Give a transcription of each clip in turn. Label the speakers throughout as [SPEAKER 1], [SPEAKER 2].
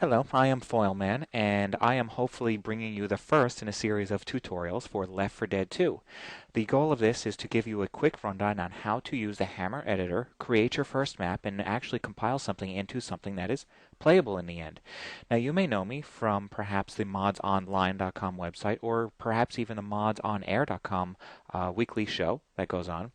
[SPEAKER 1] Hello, I am Foyleman, and I am hopefully bringing you the first in a series of tutorials for Left 4 Dead 2. The goal of this is to give you a quick rundown on how to use the Hammer editor, create your first map, and actually compile something into something that is playable in the end. Now, you may know me from perhaps the modsonline.com website, or perhaps even the modsonair.com weekly show that goes on.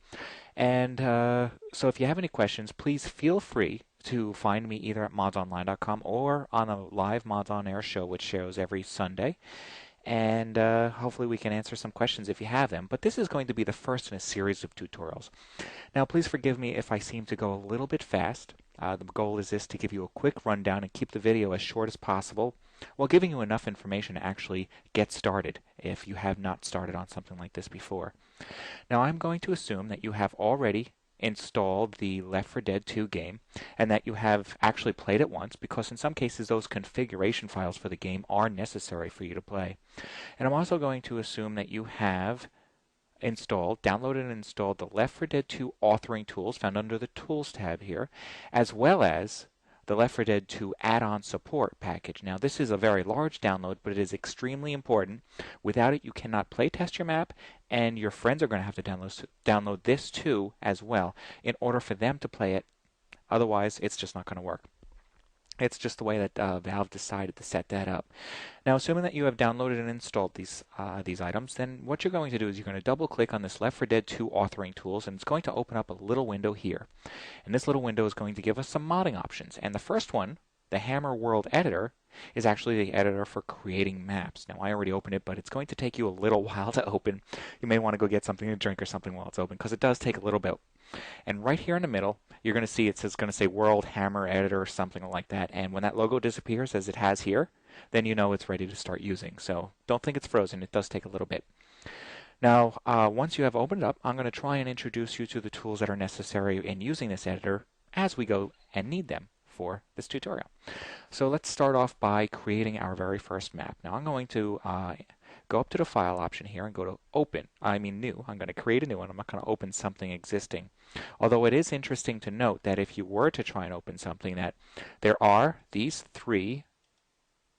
[SPEAKER 1] And so if you have any questions, please feel free to find me either at modsonline.com or on a live Mods on Air show, which shows every Sunday. And hopefully we can answer some questions if you have them. But this is going to be the first in a series of tutorials. Now, please forgive me if I seem to go a little bit fast. The goal is this to give you a quick rundown and keep the video as short as possible while giving you enough information to actually get started if you have not started on something like this before. Now, I'm going to assume that you have already installed the Left 4 Dead 2 game and that you have actually played it once, because in some cases those configuration files for the game are necessary for you to play. And I'm also going to assume that you have downloaded and installed the Left 4 Dead 2 authoring tools found under the Tools tab here, as well as the Left 4 Dead 2 add-on support package. Now, this is a very large download, but it is extremely important. Without it, you cannot play test your map, and your friends are going to have to download this too as well in order for them to play it. Otherwise, it's just not going to work. It's just the way that Valve decided to set that up. Now, assuming that you have downloaded and installed these items, then what you're going to do is you're going to double-click on this Left 4 Dead 2 authoring tools, and it's going to open up a little window here. And this little window is going to give us some modding options. And the first one, the Hammer World Editor, is actually the editor for creating maps. Now, I already opened it, but it's going to take you a little while to open. You may want to go get something to drink or something while it's open, because it does take a little bit. And right here in the middle, you're going to see it's going to say World Hammer Editor or something like that. And when that logo disappears, as it has here, then you know it's ready to start using. So don't think it's frozen. It does take a little bit. Now, once you have opened it up, I'm going to try and introduce you to the tools that are necessary in using this editor as we go and need them for this tutorial. So let's start off by creating our very first map. Now, I'm going to go up to the File option here and go to New. I'm going to create a new one. I'm not going to open something existing. Although it is interesting to note that if you were to try and open something, that there are these three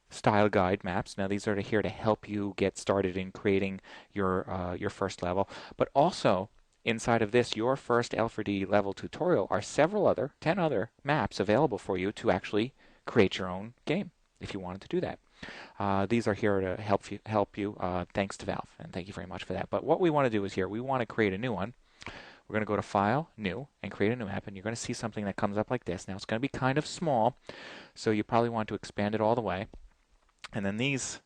[SPEAKER 1] style guide maps. Now, these are here to help you get started in creating your first level. But also, inside of this, your first L4D level tutorial are 10 other maps available for you to actually create your own game if you wanted to do that. These are here to help you thanks to Valve, and thank you very much for that. But what we want to do is here, we want to create a new one. We're going to go to File, New, and create a new map, and you're going to see something that comes up like this. Now, it's going to be kind of small, so you probably want to expand it all the way. And then these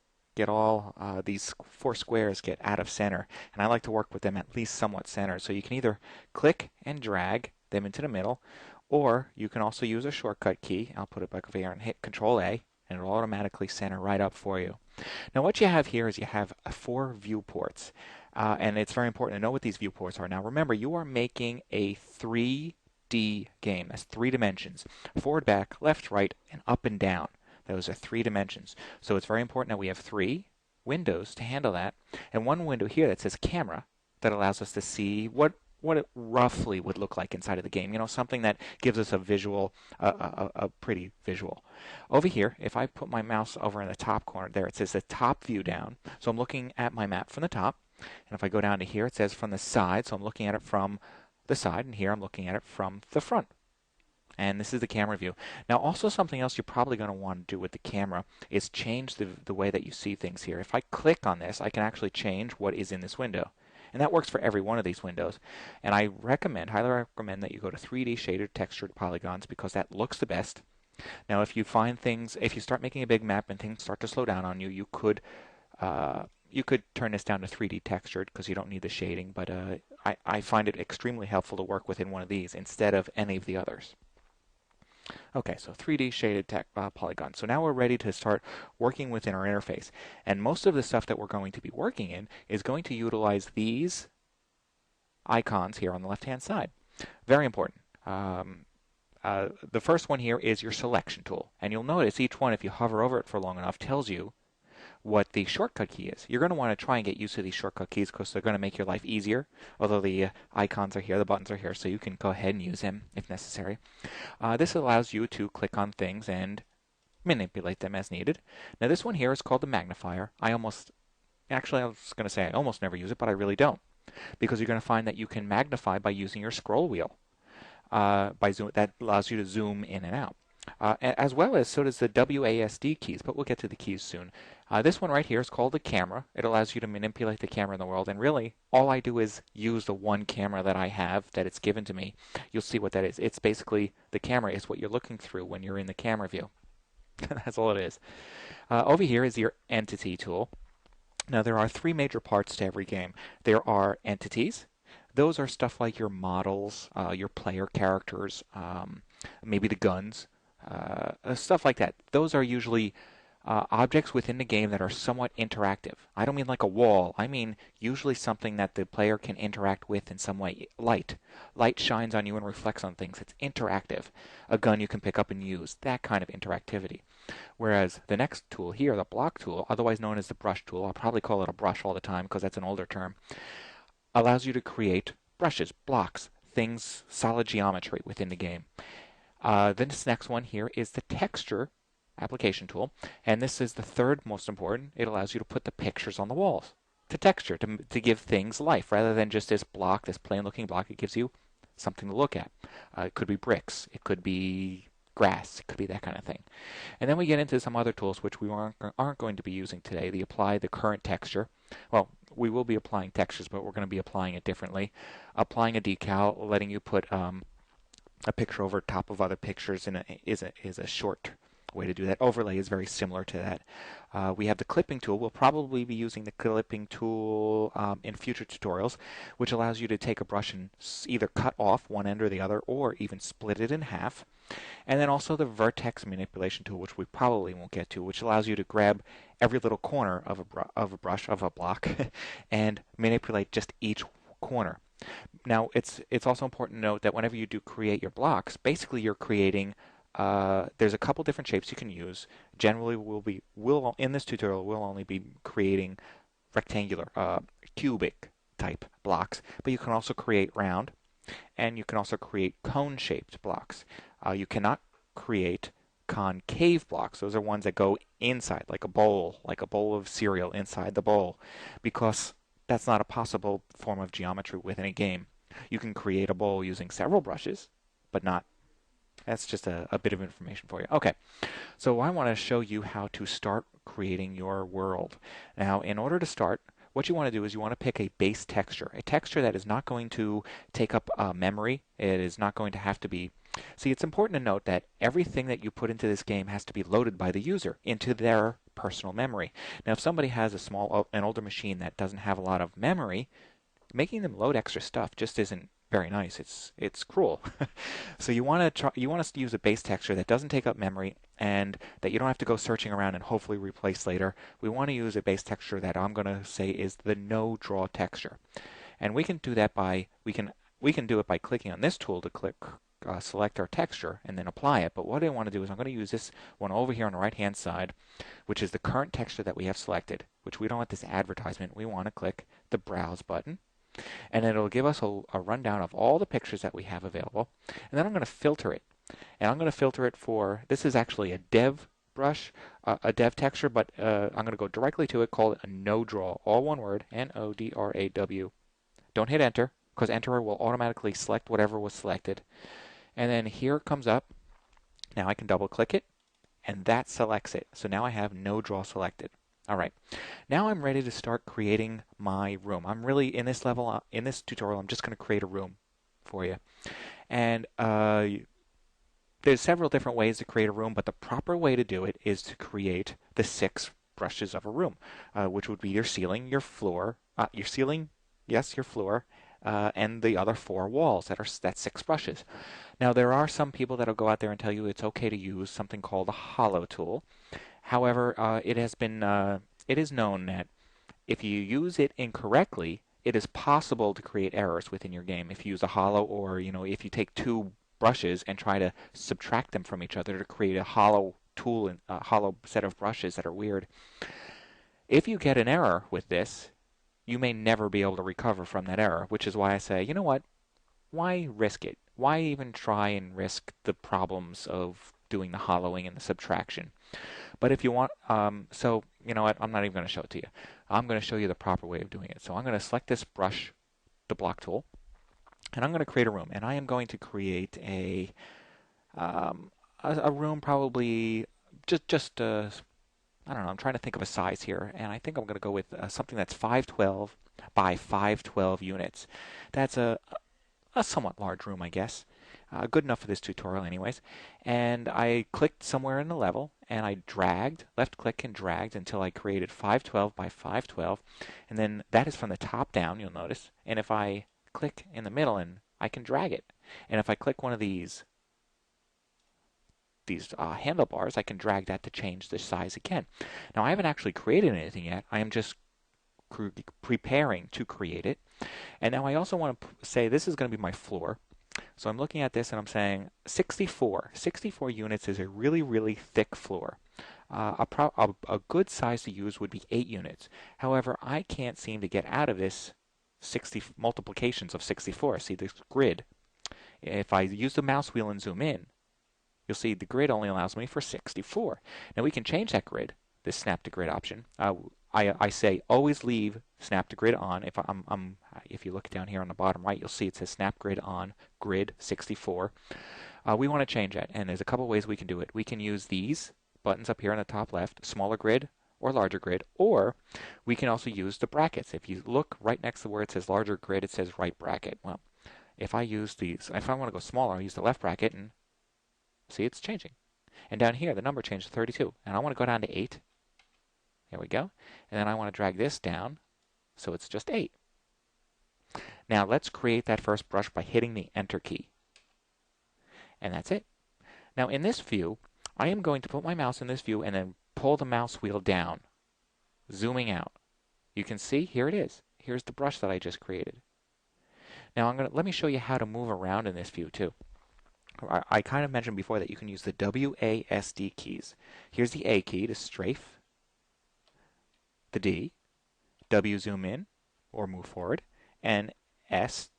[SPEAKER 1] four squares get out of center, and I like to work with them at least somewhat centered. So you can either click and drag them into the middle, or you can also use a shortcut key. I'll put it back over here and hit Control A, and it'll automatically center right up for you. Now, what you have here is you have 4 viewports, and it's very important to know what these viewports are. Now, remember, you are making a 3D game. That's 3 dimensions: forward, back, left, right, and up and down. Those are 3 dimensions. So it's very important that we have 3 windows to handle that, and one window here that says camera that allows us to see what it roughly would look like inside of the game. You know, something that gives us a visual, a pretty visual. Over here, if I put my mouse over in the top corner there, it says the top view down. So I'm looking at my map from the top. And if I go down to here, it says from the side. So I'm looking at it from the side. And here I'm looking at it from the front. And this is the camera view. Now, also something else you're probably going to want to do with the camera is change the way that you see things here. If I click on this, I can actually change what is in this window. And that works for every one of these windows. And I highly recommend that you go to 3D shaded textured polygons, because that looks the best. Now, if you start making a big map and things start to slow down on you, you could turn this down to 3D textured, because you don't need the shading. But I find it extremely helpful to work within one of these instead of any of the others. Okay, so 3D shaded polygon. So now we're ready to start working within our interface. And most of the stuff that we're going to be working in is going to utilize these icons here on the left-hand side. Very important. The first one here is your selection tool. And you'll notice each one, if you hover over it for long enough, tells you what the shortcut key is. You're going to want to try and get used to these shortcut keys, because they're going to make your life easier. Although the icons are here, the buttons are here, so you can go ahead and use them if necessary. This allows you to click on things and manipulate them as needed. Now this one here is called the magnifier. Actually, I was going to say I almost never use it, but I really don't, because you're going to find that you can magnify by using your scroll wheel. That allows you to zoom in and out. As well as so does the WASD keys, but we'll get to the keys soon. This one right here is called the camera. It allows you to manipulate the camera in the world, and really all I do is use the one camera that I have that it's given to me. You'll see what that is. It's basically the camera is what you're looking through when you're in the camera view. That's all it is. Over here is your entity tool. Now there are three major parts to every game. There are entities. Those are stuff like your models, your player characters, maybe the guns, stuff like that. Those are usually objects within the game that are somewhat interactive. I don't mean like a wall. I mean usually something that the player can interact with in some way. Light shines on you and reflects on things. It's interactive. A gun you can pick up and use. That kind of interactivity. Whereas the next tool here, the block tool, otherwise known as the brush tool, I'll probably call it a brush all the time because that's an older term, allows you to create brushes, blocks, things, solid geometry within the game. This next one here is the texture application tool, and this is the third most important. It allows you to put the pictures on the walls, to texture, to give things life rather than just this block, this plain looking block. It gives you something to look at. It could be bricks, it could be grass, it could be that kind of thing. And then we get into some other tools which we aren't going to be using today. They apply the current texture. Well, we will be applying textures, but we're going to be applying it differently. Applying a decal, letting you put a picture over top of other pictures is a short way to do that. Overlay is very similar to that. We have the clipping tool. We'll probably be using the clipping tool in future tutorials, which allows you to take a brush and either cut off one end or the other, or even split it in half. And then also the vertex manipulation tool, which we probably won't get to, which allows you to grab every little corner of a brush, of a block, and manipulate just each corner. Now, it's also important to note that whenever you do create your blocks, basically you're creating. There's a couple different shapes you can use. Generally, in this tutorial we'll only be creating rectangular, cubic type blocks, but you can also create round, and you can also create cone-shaped blocks. You cannot create concave blocks. Those are ones that go inside, like a bowl of cereal inside the bowl, because that's not a possible form of geometry within a game. You can create a bowl using several brushes, but not. That's just a bit of information for you. Okay, so I want to show you how to start creating your world. Now, in order to start, what you want to do is you want to pick a base texture, a texture that is not going to take up memory. It is not going to have to be. See, it's important to note that everything that you put into this game has to be loaded by the user into their personal memory. Now, if somebody has an older machine that doesn't have a lot of memory, making them load extra stuff just isn't very nice. It's cruel. So you want to use a base texture that doesn't take up memory and that you don't have to go searching around and hopefully replace later. We want to use a base texture that I'm going to say is the no draw texture. And we can do that by we can do it by clicking on this tool to select our texture and then apply it. But what I want to do is I'm going to use this one over here on the right hand side, which is the current texture that we have selected, which we don't want this advertisement. We want to click the browse button, and it'll give us a rundown of all the pictures that we have available. And then I'm going to filter it. And I'm going to filter it for, this is actually a dev brush, a dev texture, but I'm going to go directly to it, call it a no draw, all one word, NODRAW. Don't hit enter, because enter will automatically select whatever was selected. And then here it comes up. Now I can double click it, and that selects it. So now I have no draw selected. All right, now I'm ready to start creating my room. I'm really, in this level, in this tutorial, I'm just going to create a room for you. And there's several different ways to create a room, but the proper way to do it is to create the 6 brushes of a room, which would be your ceiling, your floor, your ceiling, yes, your floor, and the other 4 walls. That's 6 brushes. Now, there are some people that'll go out there and tell you it's okay to use something called a hollow tool. However, it is known that if you use it incorrectly, it is possible to create errors within your game. If you use a hollow, or if you take 2 brushes and try to subtract them from each other to create a hollow tool and a hollow set of brushes that are weird. If you get an error with this, you may never be able to recover from that error, which is why I say, you know what? Why risk it? Why even try and risk the problems of doing the hollowing and the subtraction. But if you want, so you know what, I'm not even going to show it to you. I'm going to show you the proper way of doing it. So I'm going to select this brush, the block tool, and I'm going to create a room. And I am going to create a room probably just I don't know, I'm trying to think of a size here, and I think I'm going to go with something that's 512 by 512 units. That's a somewhat large room, I guess. Good enough for this tutorial anyways. And I clicked somewhere in the level, and I dragged, left click and dragged until I created 512 by 512. And then that is from the top down, you'll notice. And if I click in the middle, and I can drag it. And if I click one of these handlebars, I can drag that to change the size again. Now I haven't actually created anything yet. I am just preparing to create it. And now I also want to say this is going to be my floor. So I'm looking at this and I'm saying 64. 64 units is a really, really thick floor. A good size to use would be 8 units. However, I can't seem to get out of this 60 multiplications of 64. See this grid. If I use the mouse wheel and zoom in, you'll see the grid only allows me for 64. Now we can change that grid, this snap to grid option. I say always leave snap to grid on. If you look down here on the bottom right, you'll see it says snap grid on, grid 64. We want to change that, and there's a couple ways we can do it. We can use these buttons up here on the top left, smaller grid or larger grid, or we can also use the brackets. If you look right next to where it says larger grid, it says right bracket. Well, if I use these, if I want to go smaller, I'll use the left bracket, and see, it's changing. And down here, the number changed to 32. And I want to go down to 8. There we go. And then I want to drag this down so it's just 8. Now let's create that first brush by hitting the Enter key. And that's it. Now in this view, I am going to put my mouse in this view and then pull the mouse wheel down, zooming out. You can see, here it is. Here's the brush that I just created. Now let me show you how to move around in this view too. I kind of mentioned before that you can use the WASD keys. Here's the A key to strafe, the D, W zoom in or move forward, and S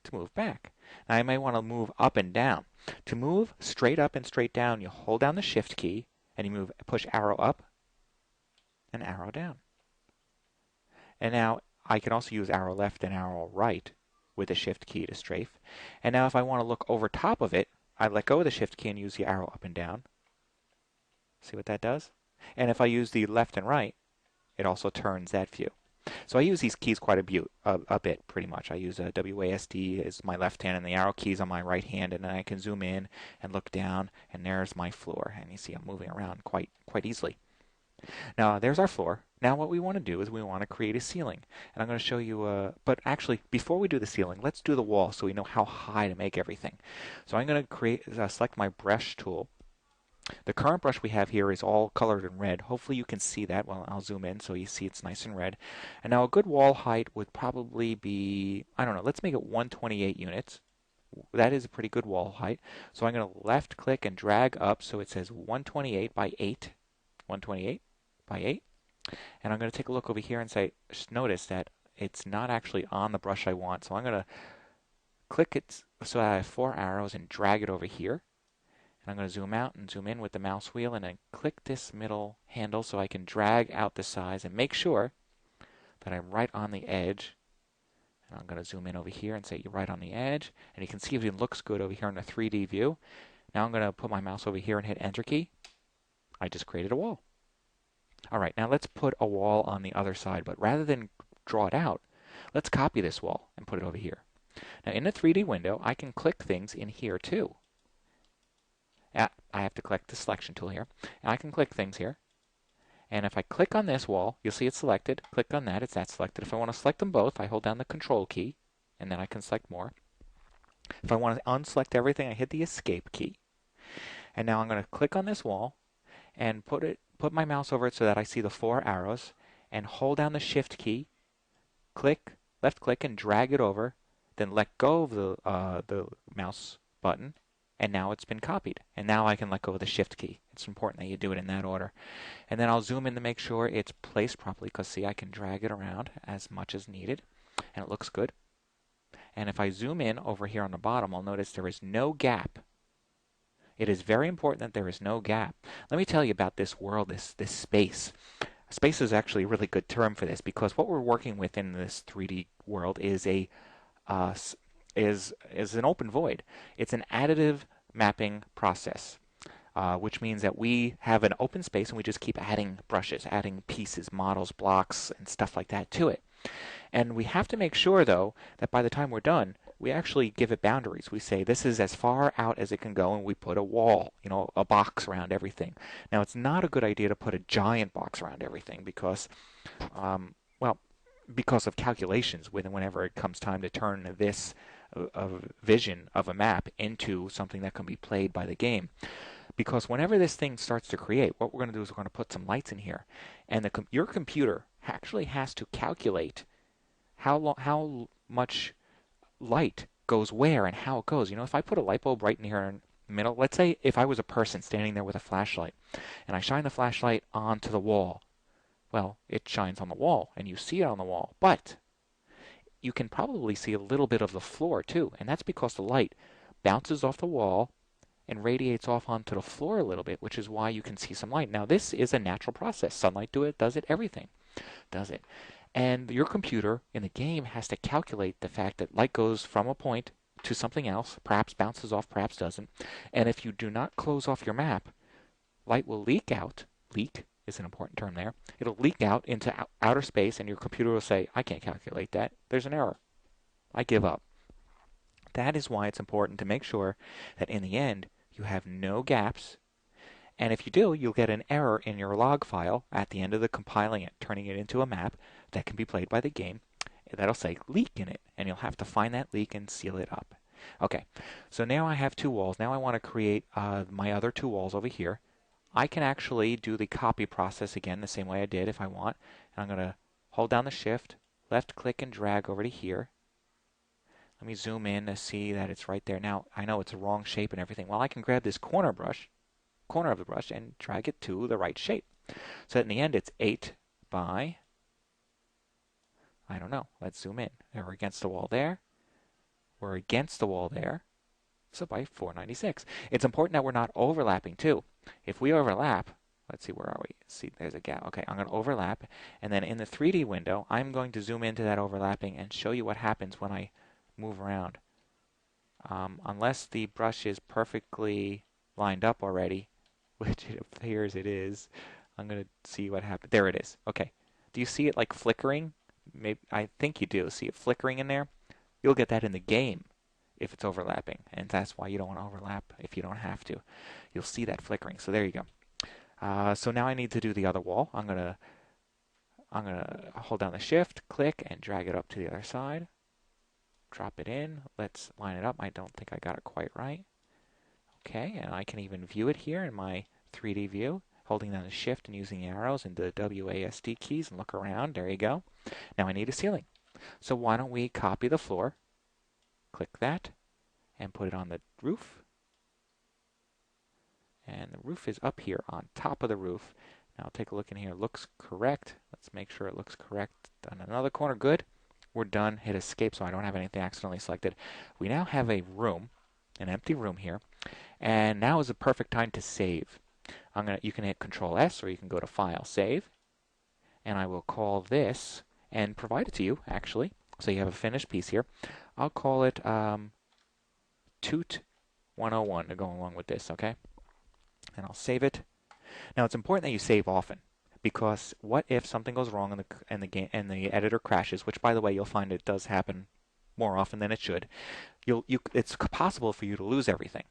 [SPEAKER 1] to move back. Now I may want to move up and down. To move straight up and straight down, you hold down the Shift key and you push arrow up and arrow down. And now I can also use arrow left and arrow right with the Shift key to strafe. And now if I want to look over top of it, I let go of the Shift key and use the arrow up and down. See what that does? And if I use the left and right, it also turns that view. So I use these keys quite a bit, pretty much. I use WASD as my left hand and the arrow keys on my right hand, and then I can zoom in and look down, and there's my floor. And you see I'm moving around quite easily. Now there's our floor. Now what we want to do is we want to create a ceiling. And I'm going to show you, but actually before we do the ceiling, let's do the wall so we know how high to make everything. So I'm going to select my brush tool. The current brush we have here is all colored in red. Hopefully you can see that. Well, I'll zoom in so you see it's nice and red. And now a good wall height would probably be, I don't know, let's make it 128 units. That is a pretty good wall height. So I'm going to left click and drag up so it says 128 by 8. 128 by 8. And I'm going to take a look over here and say, notice that it's not actually on the brush I want. So I'm going to click it so I have 4 arrows and drag it over here. And I'm going to zoom out and zoom in with the mouse wheel and then click this middle handle so I can drag out the size and make sure that I'm right on the edge. And I'm going to zoom in over here and say you're right on the edge. And you can see it looks good over here in the 3D view. Now I'm going to put my mouse over here and hit Enter key. I just created a wall. All right, now let's put a wall on the other side. But rather than draw it out, let's copy this wall and put it over here. Now in the 3D window, I can click things in here too. I have to click the selection tool here. And I can click things here. And if I click on this wall, you'll see it's selected. Click on that, it's that selected. If I want to select them both, I hold down the Control key, and then I can select more. If I want to unselect everything, I hit the Escape key. And now I'm going to click on this wall and put my mouse over it so that I see the 4 arrows, and hold down the Shift key, left click, and drag it over. Then let go of the mouse button. And now it's been copied. And now I can let go of the Shift key. It's important that you do it in that order. And then I'll zoom in to make sure it's placed properly, because see, I can drag it around as much as needed. And it looks good. And if I zoom in over here on the bottom, I'll notice there is no gap It is very important that there is no gap. Let me tell you about this world, this space. Space is actually a really good term for this because what we're working with in this 3D world is uh, is an open void. It's an additive mapping process, which means that we have an open space and we just keep adding brushes, adding pieces, models, blocks, and stuff like that to it. And we have to make sure, though, that by the time we're done, we actually give it boundaries. We say this is as far out as it can go, and we put a wall, a box around everything. Now, it's not a good idea to put a giant box around everything because, well, because of calculations whenever it comes time to turn this vision of a map into something that can be played by the game. Because whenever this thing starts to create, what we're going to do is we're going to put some lights in here, and your computer actually has to calculate how much light goes where and how it goes. If I put a light bulb right in here in the middle, let's say if I was a person standing there with a flashlight, and I shine the flashlight onto the wall, well, it shines on the wall, and you see it on the wall, but you can probably see a little bit of the floor too, and that's because the light bounces off the wall and radiates off onto the floor a little bit, which is why you can see some light. Now, this is a natural process. Sunlight does it, everything does it. And your computer in the game has to calculate the fact that light goes from a point to something else, perhaps bounces off, perhaps doesn't. And if you do not close off your map, light will leak out. Leak is an important term there. It'll leak out into outer space, and your computer will say, I can't calculate that. There's an error. I give up. That is why it's important to make sure that in the end, you have no gaps. And if you do, you'll get an error in your log file at the end of the compiling it, turning it into a map that can be played by the game. That'll say leak in it, and you'll have to find that leak and seal it up. Okay, so now I have two walls. Now I want to create my other two walls over here. I can actually do the copy process again the same way I did if I want. And I'm going to hold down the shift, left click and drag over to here. Let me zoom in to see that it's right there. Now, I know it's a wrong shape and everything. Well, I can grab this corner of the brush and drag it to the right shape. So in the end, it's 8 by, I don't know, let's zoom in. We're against the wall there. We're against the wall there. So by 496. It's important that we're not overlapping too. If we overlap, let's see, where are we? See, there's a gap. Okay, I'm going to overlap. And then in the 3D window, I'm going to zoom into that overlapping and show you what happens when I move around. Unless the brush is perfectly lined up already, which it appears it is, I'm going to see what happens. There it is. Okay. Do you see it like flickering? Maybe I think you do. See it flickering in there? You'll get that in the game if it's overlapping, and that's why you don't want to overlap if you don't have to. You'll see that flickering. So there you go. So now I need to do the other wall. I'm gonna hold down the shift, click, and drag it up to the other side. Drop it in. Let's line it up. I don't think I got it quite right. Okay, and I can even view it here in my 3D view, holding down the shift and using the arrows and the WASD keys and look around. There you go. Now I need a ceiling. So why don't we copy the floor, click that, and put it on the roof. And the roof is up here on top of the roof. Now I'll take a look in here. Looks correct. Let's make sure it looks correct. On another corner. Good. We're done. Hit escape so I don't have anything accidentally selected. We now have a room, an empty room here. And now is the perfect time to save. You can hit Control S or you can go to File, Save. And I will call this and provide it to you, actually. So you have a finished piece here. I'll call it Toot 101 to go along with this, okay? And I'll save it. Now it's important that you save often, because what if something goes wrong in the game and the editor crashes, which by the way you'll find it does happen more often than it should. It's possible for you to lose everything.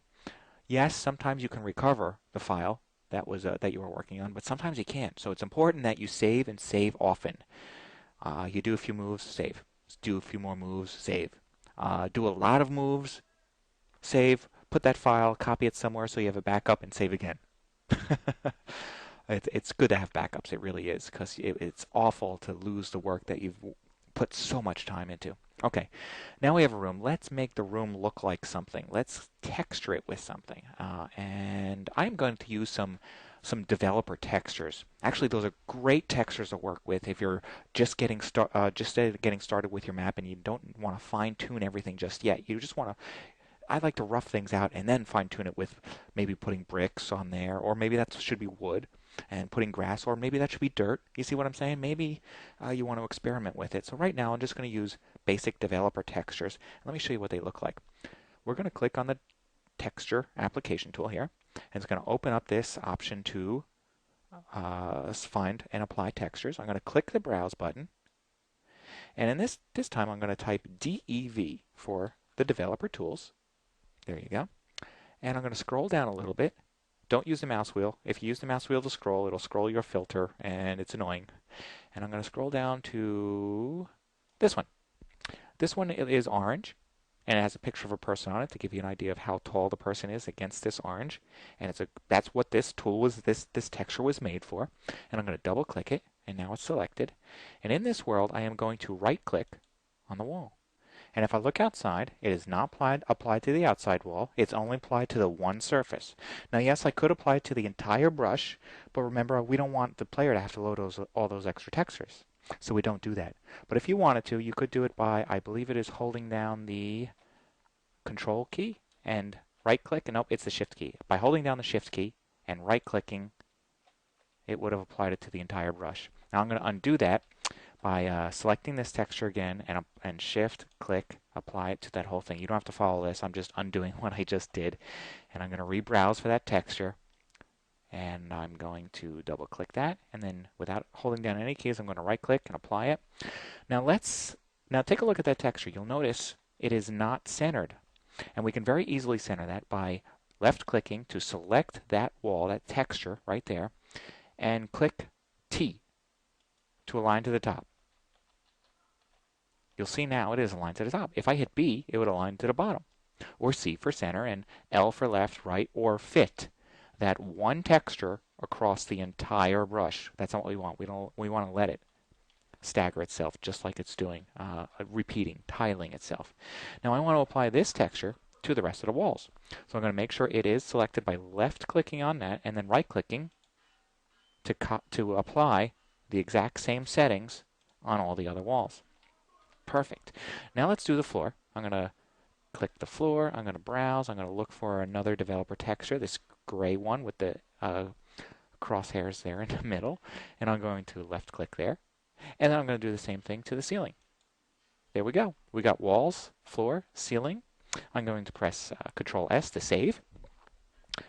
[SPEAKER 1] Yes, sometimes you can recover the file that you were working on, but sometimes you can't. So it's important that you save and save often. You do a few moves, save. Do a few more moves, save. Do a lot of moves, save. Put that file, copy it somewhere so you have a backup, and save again. It's good to have backups. It really is, because it's awful to lose the work that you've put so much time into. Okay, now we have a room. Let's make the room look like something. Let's texture it with something. And I'm going to use some developer textures. Actually, those are great textures to work with if you're just getting started with your map and you don't want to fine-tune everything just yet. You just want to I like to rough things out and then fine tune it with maybe putting bricks on there, or maybe that should be wood and putting grass, or maybe that should be dirt. You see what I'm saying? Maybe you want to experiment with it. So right now I'm just going to use basic developer textures. Let me show you what they look like. We're going to click on the texture application tool here, and it's going to open up this option to find and apply textures. I'm going to click the browse button, and in this time I'm going to type DEV for the developer tools. There you go. And I'm going to scroll down a little bit. Don't use the mouse wheel. If you use the mouse wheel to scroll, it'll scroll your filter, and it's annoying. And I'm going to scroll down to this one. This one is orange, and it has a picture of a person on it to give you an idea of how tall the person is against this orange. And that's what this tool was, this texture was made for. And I'm going to double click it, and now it's selected. And in this world, I am going to right click on the wall. And if I look outside, it is not applied to the outside wall. It's only applied to the one surface. Now, yes, I could apply it to the entire brush, but remember, we don't want the player to have to load all those extra textures. So we don't do that. But if you wanted to, you could do it by, I believe it is holding down the Control key and right-click. Nope, it's the Shift key. By holding down the Shift key and right-clicking, it would have applied it to the entire brush. Now I'm going to undo that by selecting this texture again and Shift, click, apply it to that whole thing. You don't have to follow this. I'm just undoing what I just did. And I'm going to rebrowse for that texture. And I'm going to double click that. And then without holding down any keys, I'm going to right click and apply it. Now take a look at that texture. You'll notice it is not centered. And we can very easily center that by left clicking to select that wall, that texture right there, and click T to align to the top. You'll see now it is aligned to the top. If I hit B, it would align to the bottom. Or C for center, and L for left, right, or fit that one texture across the entire brush. That's not what we want. We want to let it stagger itself just like it's doing, repeating, tiling itself. Now I want to apply this texture to the rest of the walls. So I'm going to make sure it is selected by left clicking on that and then right clicking to apply the exact same settings on all the other walls. Perfect. Now let's do the floor. I'm going to click the floor. I'm going to browse. I'm going to look for another developer texture, this gray one with the crosshairs there in the middle. And I'm going to left click there. And then I'm going to do the same thing to the ceiling. There we go. We got walls, floor, ceiling. I'm going to press Control S to save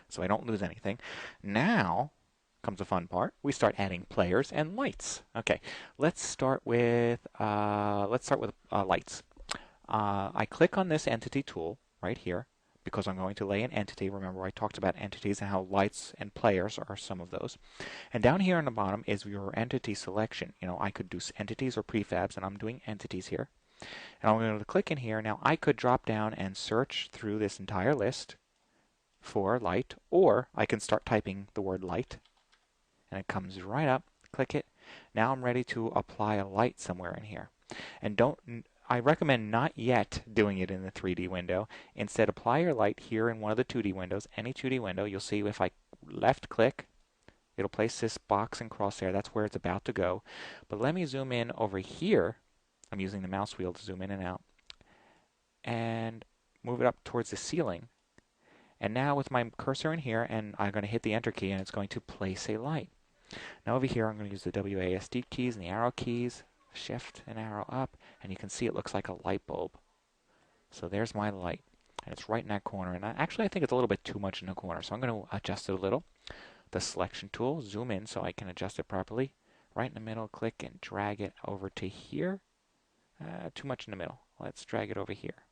[SPEAKER 1] so I don't lose anything. Now comes the fun part. We start adding players and lights. Okay, let's start with lights. I click on this entity tool right here because I'm going to lay an entity. Remember, I talked about entities and how lights and players are some of those. And down here on the bottom is your entity selection. You know, I could do entities or prefabs, and I'm doing entities here. And I'm going to click in here. Now, I could drop down and search through this entire list for light, or I can start typing the word light, and it comes right up. Click it. Now I'm ready to apply a light somewhere in here. And I recommend not yet doing it in the 3D window. Instead, apply your light here in one of the 2D windows. Any 2D window, you'll see if I left click, it'll place this box and crosshair. That's where it's about to go. But let me zoom in over here. I'm using the mouse wheel to zoom in and out. And move it up towards the ceiling. And now with my cursor in here, and I'm going to hit the Enter key, and it's going to place a light. Now over here, I'm going to use the WASD keys and the arrow keys. Shift and arrow up, and you can see it looks like a light bulb. So there's my light, and it's right in that corner. And I think it's a little bit too much in the corner, so I'm going to adjust it a little. The selection tool, zoom in so I can adjust it properly. Right in the middle, click and drag it over to here. Too much in the middle. Let's drag it over here.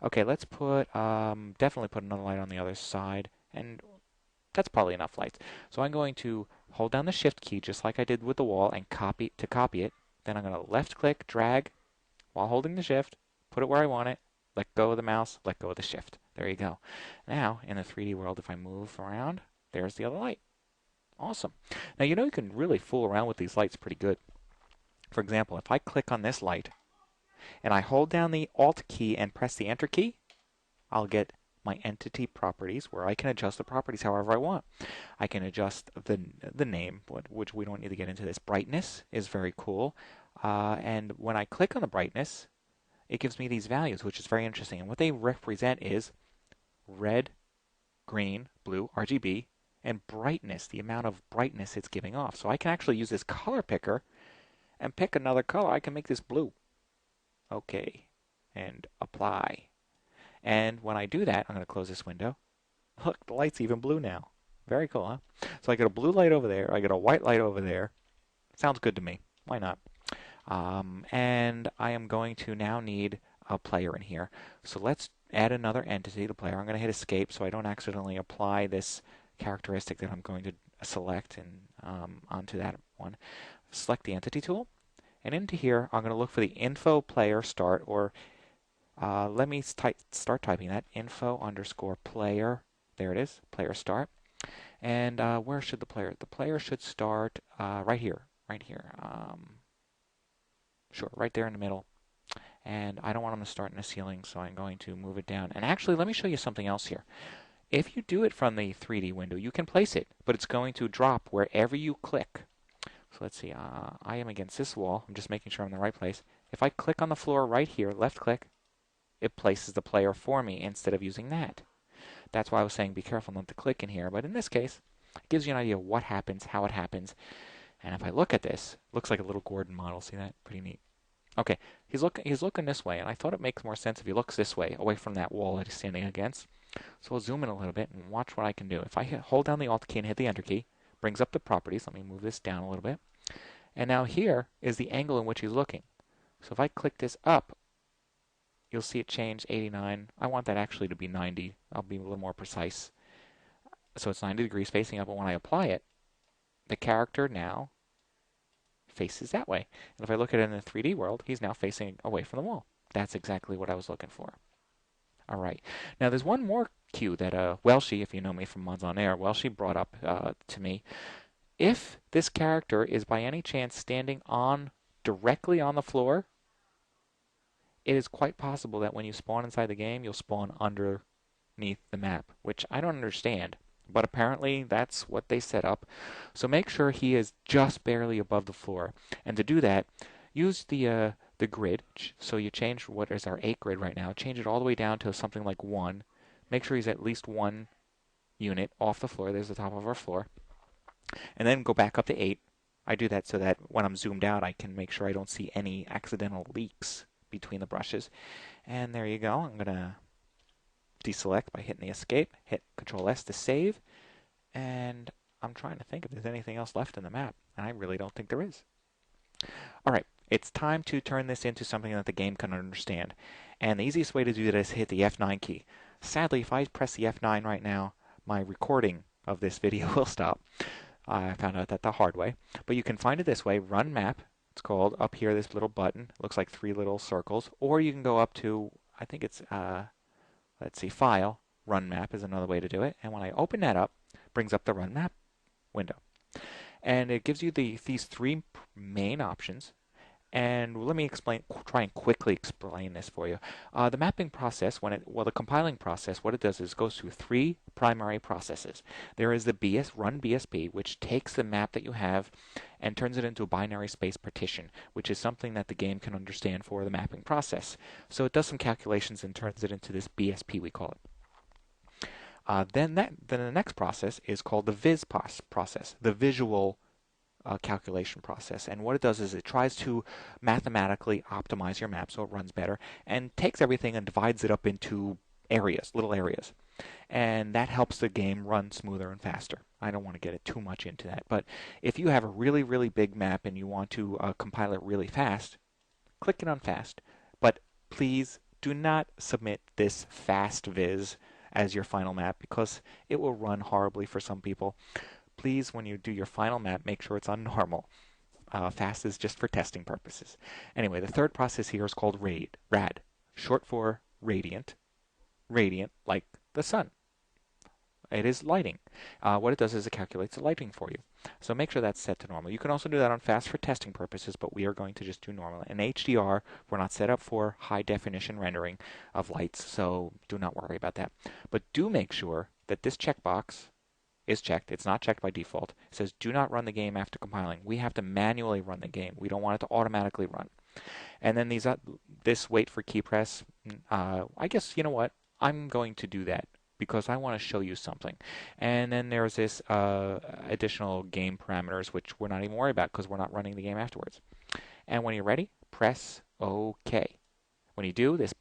[SPEAKER 1] Okay, let's definitely put another light on the other side, and that's probably enough lights. So I'm going to hold down the Shift key just like I did with the wall and copy it. Then I'm going to left click, drag while holding the Shift, put it where I want it, let go of the mouse, let go of the Shift. There you go. Now in the 3D world, if I move around, there's the other light. Awesome. Now you know you can really fool around with these lights pretty good. For example, if I click on this light and I hold down the Alt key and press the Enter key, I'll get my entity properties where I can adjust the properties however I want. I can adjust the name, which we don't need to get into this. Brightness is very cool. And when I click on the brightness, it gives me these values, which is very interesting. And what they represent is red, green, blue, RGB, and brightness, the amount of brightness it's giving off. So I can actually use this color picker and pick another color. I can make this blue. Okay, and apply. And when I do that, I'm going to close this window. Look, the light's even blue now. Very cool, huh? So I get a blue light over there. I get a white light over there. Sounds good to me. Why not? And I am going to now need a player in here. So let's add another entity to player. I'm going to hit escape so I don't accidentally apply this characteristic that I'm going to select and onto that one. Select the entity tool. And into here, I'm going to look for the info player start, or let me start typing that, info underscore player. There it is, player start. And where should the player should start right here, sure, right there in the middle. And I don't want them to start in the ceiling, so I'm going to move it down. And actually, let me show you something else here. If you do it from the 3D window, you can place it, but it's going to drop wherever you click. So let's see, I am against this wall. I'm just making sure I'm in the right place. If I click on the floor right here, left click, it places the player for me instead of using that. That's why I was saying be careful not to click in here. But in this case, it gives you an idea of what happens, how it happens. And if I look at this, it looks like a little Gordon model. See that? Pretty neat. Okay, he's looking this way, and I thought it makes more sense if he looks this way, away from that wall that he's standing against. So we'll zoom in a little bit and watch what I can do. If I hold down the Alt key and hit the Enter key, brings up the properties. Let me move this down a little bit. And now here is the angle in which he's looking. So if I click this up, you'll see it change 89. I want that actually to be 90. I'll be a little more precise. So it's 90 degrees facing up, but when I apply it, the character now faces that way. And if I look at it in the 3D world, he's now facing away from the wall. That's exactly what I was looking for. All right. Now there's one more cue that Welshie, if you know me from Mods on Air, Welshie brought up to me. If this character is by any chance standing directly on the floor, it is quite possible that when you spawn inside the game, you'll spawn underneath the map, which I don't understand. But apparently that's what they set up. So make sure he is just barely above the floor. And to do that, use the grid. So you change what is our 8 grid right now. Change it all the way down to something like 1. Make sure he's at least 1 unit off the floor. There's the top of our floor. And then go back up to 8. I do that so that when I'm zoomed out, I can make sure I don't see any accidental leaks between the brushes. And there you go. I'm going to deselect by hitting the escape, hit Control S to save, and I'm trying to think if there's anything else left in the map, and I really don't think there is. Alright, it's time to turn this into something that the game can understand, and the easiest way to do that is hit the F9 key. Sadly, if I press the F9 right now, my recording of this video will stop. I found out that the hard way, but you can find it this way, Run Map. It's called up here, this little button. It looks like 3 little circles, or you can go up to, I think it's let's see, File, Run Map is another way to do it. And when I open that up, it brings up the Run Map window. And it gives you these 3 main options. And let me try and quickly explain this for you. The mapping process, the compiling process, what it does is it goes through 3 primary processes. There is the run BSP, which takes the map that you have and turns it into a binary space partition, which is something that the game can understand for the mapping process. So it does some calculations and turns it into this BSP, we call it. Then the next process is called the viz process, the visual calculation process. And what it does is it tries to mathematically optimize your map so it runs better and takes everything and divides it up into areas, little areas. And that helps the game run smoother and faster. I don't want to get it too much into that, but if you have a really, really big map and you want to compile it really fast, click it on fast. But please do not submit this fast viz as your final map because it will run horribly for some people. Please, when you do your final map, make sure it's on normal. Fast is just for testing purposes. Anyway, the third process here is called RAD, short for radiant. Radiant, like the sun. It is lighting. What it does is it calculates the lighting for you. So make sure that's set to normal. You can also do that on fast for testing purposes, but we are going to just do normal. In HDR, we're not set up for high definition rendering of lights, so do not worry about that. But do make sure that this checkbox is checked. It's not checked by default. It says do not run the game after compiling. We have to manually run the game. We don't want it to automatically run. And then this wait for key press, I guess, you know what? I'm going to do that because I want to show you something. And then there's this additional game parameters, which we're not even worried about because we're not running the game afterwards. And when you're ready, press OK. When you do, this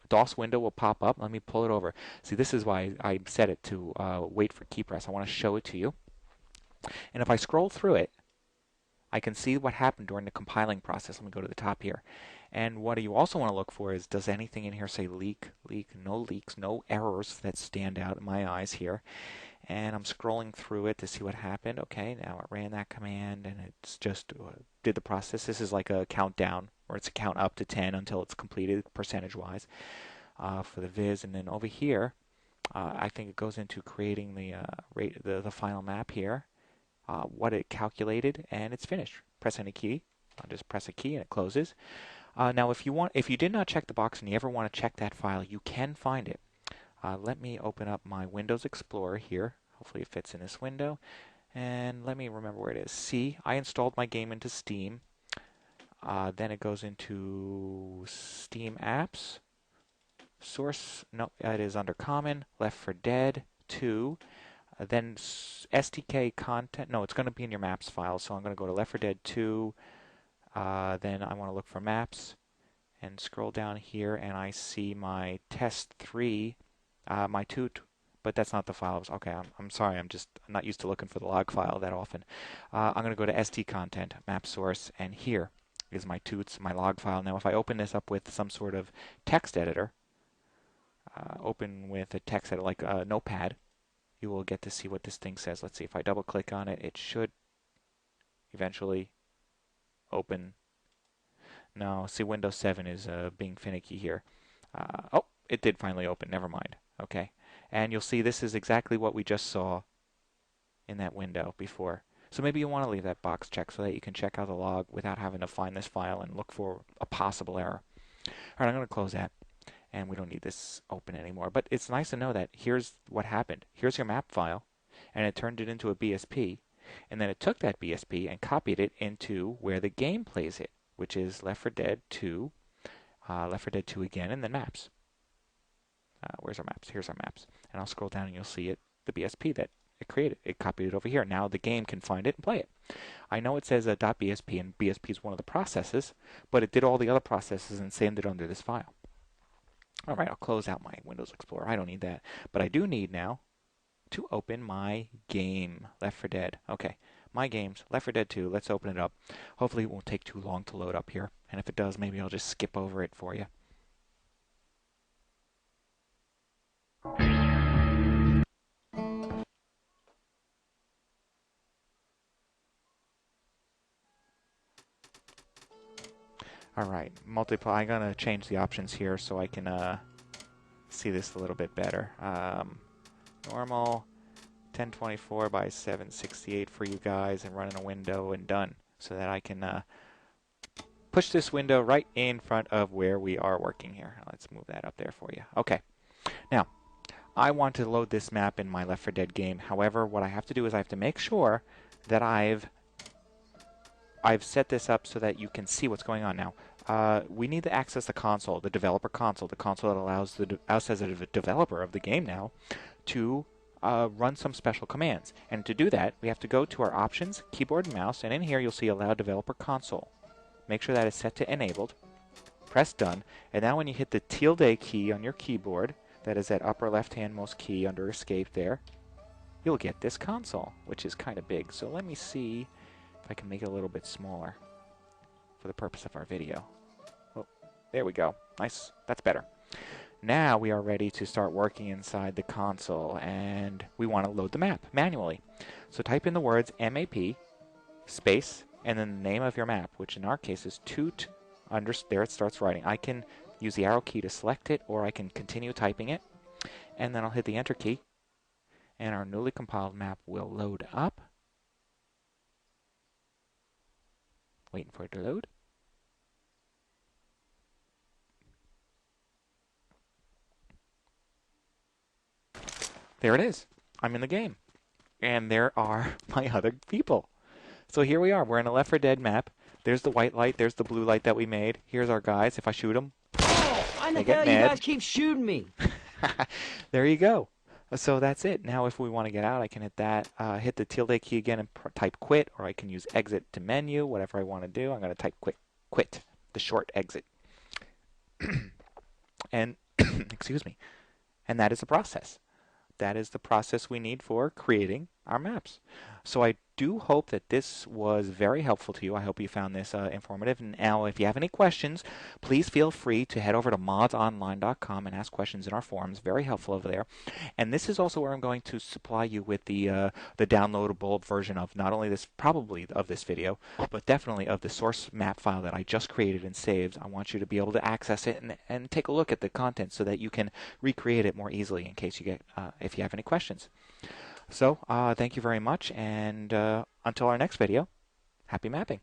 [SPEAKER 1] DOS window will pop up. Let me pull it over. See, this is why I set it to wait for key press. I want to show it to you. And if I scroll through it, I can see what happened during the compiling process. Let me go to the top here. And what you also want to look for is, does anything in here say leak, leak, no leaks, no errors that stand out in my eyes here. And I'm scrolling through it to see what happened. Okay, now it ran that command and it's just did the process. This is like a countdown, or it's a count up to 10 until it's completed percentage-wise for the viz. And then over here, I think it goes into creating the final map here. What it calculated, and it's finished. Press any key. I'll just press a key and it closes. Now, if you did not check the box and you ever want to check that file, you can find it. Let me open up my Windows Explorer here. Hopefully it fits in this window. And let me remember where it is. See, I installed my game into Steam. Then it goes into Steam Apps. Source, no, it is under Common. Left 4 Dead 2. Then SDK content, no, it's going to be in your maps file, so I'm going to go to Left 4 Dead 2, then I want to look for maps, and scroll down here, and I see my test 3, my toot, but that's not the file. Okay, I'm sorry, I'm not used to looking for the log file that often. I'm going to go to SD content, map source, and here is my toots, my log file. Now, if I open this up with some sort of text editor, open with a text editor like Notepad, you will get to see what this thing says. Let's see, if I double click on it, it should eventually open. No, see, Windows 7 is being finicky here. Oh, it did finally open. Never mind. Okay. And you'll see this is exactly what we just saw in that window before. So maybe you want to leave that box checked so that you can check out the log without having to find this file and look for a possible error. All right, I'm going to close that. And we don't need this open anymore. But it's nice to know that here's what happened. Here's your map file, and it turned it into a BSP. And then it took that BSP and copied it into where the game plays it, which is Left 4 Dead 2, Left 4 Dead 2 again, and then maps. Where's our maps? Here's our maps. And I'll scroll down and you'll see it, the BSP that it created. It copied it over here. Now the game can find it and play it. I know it says .bsp, and BSP is one of the processes, but it did all the other processes and saved it under this file. All right, I'll close out my Windows Explorer. I don't need that. But I do need now to open my game, Left 4 Dead. Okay, my games, Left 4 Dead 2. Let's open it up. Hopefully it won't take too long to load up here. And if it does, maybe I'll just skip over it for you. All right, multiply. I'm going to change the options here so I can see this a little bit better. Normal, 1024 by 768 for you guys, and run in a window and done, so that I can push this window right in front of where we are working here. Let's move that up there for you. Okay. Now, I want to load this map in my Left 4 Dead game. However, what I have to do is I have to make sure that I've set this up so that you can see what's going on now. We need to access the console, the developer console, the console that allows us as a developer of the game now to run some special commands. And to do that, we have to go to our options, keyboard and mouse, and in here you'll see Allow Developer Console. Make sure that is set to enabled. Press done. And now when you hit the tilde key on your keyboard, that is that upper left-handmost key under escape there, you'll get this console, which is kind of big. So let me see if I can make it a little bit smaller for the purpose of our video. Oh, there we go. Nice. That's better. Now we are ready to start working inside the console, and we want to load the map manually. So type in the words MAP, space, and then the name of your map, which in our case is toot. There it starts writing. I can use the arrow key to select it, or I can continue typing it, and then I'll hit the enter key, and our newly compiled map will load up. Waiting for it to load. There it is. I'm in the game. And there are my other people. So here we are. We're in a Left 4 Dead map. There's the white light. There's the blue light that we made. Here's our guys. If I shoot them,
[SPEAKER 2] Why in the
[SPEAKER 1] they get
[SPEAKER 2] hell you
[SPEAKER 1] mad.
[SPEAKER 2] guys keep shooting me?
[SPEAKER 1] There you go. So that's it. Now if we want to get out, I can hit that, hit the tilde key again and type quit, or I can use exit to menu, whatever I want to do. I'm going to type quit, the short exit. And excuse me. And that is the process. That is the process we need for creating our maps. So I do hope that this was very helpful to you. I hope you found this informative. And now, if you have any questions, please feel free to head over to modsonline.com and ask questions in our forums. Very helpful over there. And this is also where I'm going to supply you with the downloadable version of not only this, probably of this video, but definitely of the source map file that I just created and saved. I want you to be able to access it and take a look at the content so that you can recreate it more easily in case you get if you have any questions. So thank you very much, and until our next video, happy mapping.